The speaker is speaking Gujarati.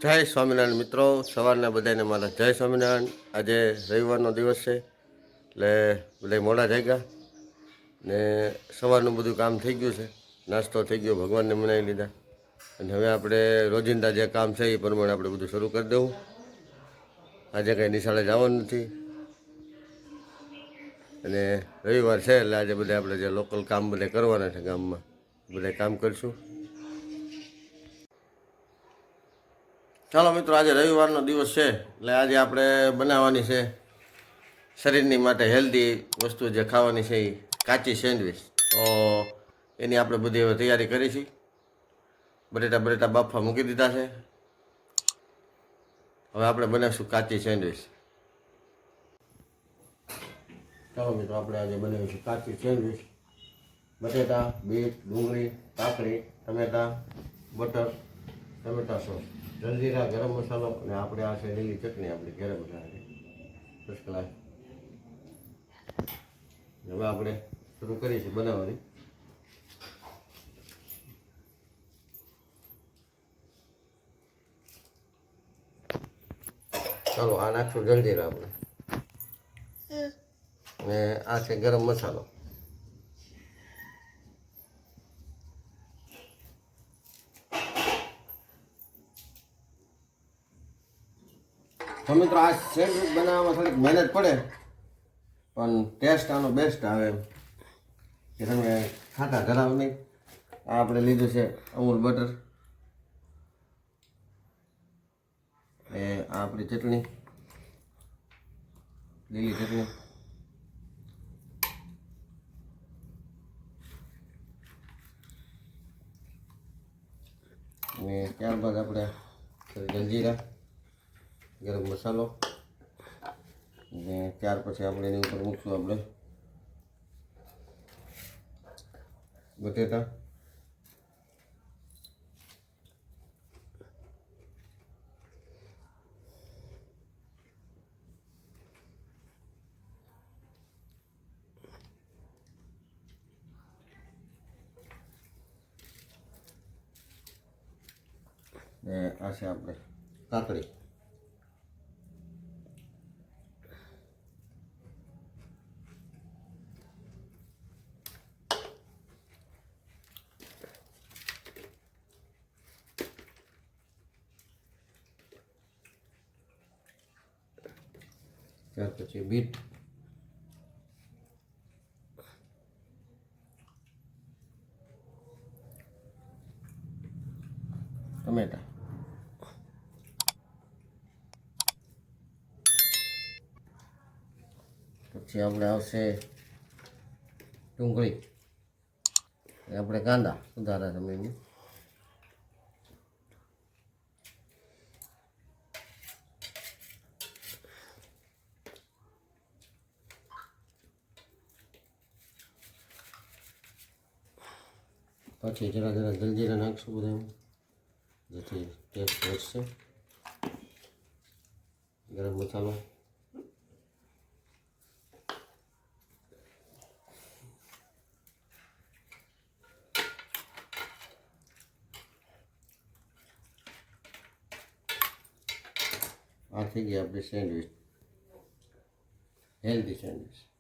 જય સ્વામિનારાયણ મિત્રો, સવારના બધાને મારા જય સ્વામિનારાયણ। આજે રવિવારનો દિવસ છે એટલે બધા મોડા જાગ્યા ને સવારનું બધું કામ થઈ ગયું છે, નાસ્તો થઈ ગયો, ભગવાનને મનાવી લીધા અને હવે આપણે રોજિંદા જે કામ છે એ પ્રમાણે આપણે બધું શરૂ કરી દેવું। આજે કંઈ નિશાળે જવાનું નથી અને રવિવાર છે એટલે આજે બધા આપણે જે લોકલ કામ બધા કરવાના છે ગામમાં બધા કામ કરીશું। ચાલો મિત્રો, આજે રવિવારનો દિવસ છે એટલે આજે આપણે બનાવવાની છે શરીરની માટે હેલ્ધી વસ્તુ જે ખાવાની છે એ કાચી સેન્ડવિચ। તો એની આપણે બધી હવે તૈયારી કરીશું। બટેટા બાફવા મૂકી દીધા છે, હવે આપણે બનાવીશું કાચી સેન્ડવિચ। ચાલો મિત્રો, આપણે આજે બનાવીશું કાચી સેન્ડવિચ। બટેટા, બીટ, ડુંગળી, કાકડી, ટમેટા, બટર, ટમેટા સોસ, જલજીરા, ગરમ મસાલો અને આપણે આ છે લીલી ચટણી આપણી ઘરે બનાવેલી ફર્સ્ટ ક્લાસ। હવે આપણે શરૂ કરીશું બનાવવાની। ચાલો, આ નાખશું જલજીરા આપણે અને આ છે ગરમ મસાલો। તો મિત્રો, આ સેન્ડવિચ બનાવવામાં થોડીક મહેનત પડે પણ ટેસ્ટ આનો બેસ્ટ આવે એમ કે તમે ખાટા ધરાવ નહીં। આ આપણે લીધું છે અમૂલ બટર એ આ આપણી ચટણી, લીલી ચટણી, અને ત્યારબાદ આપણે જલજીરા, ગરમ મસાલો અને ત્યાર પછી આપણે એની ઉપર મૂકશું આપણે બટેટા, ને આ છે આપણે કાકડી। ત્યાર પછી બીટ, ટમેટા, પછી આપણે આવશે ડુંગળી, આપણે કાંદા સુધારા સમયની, પછી જરા જલજીરા નાખશું બધા જેથી ટેસ્ટ વધશે, ગરમ મસાલો, આ થઈ ગઈ આપણી સેન્ડવિચ, હેલ્ધી સેન્ડવિચ।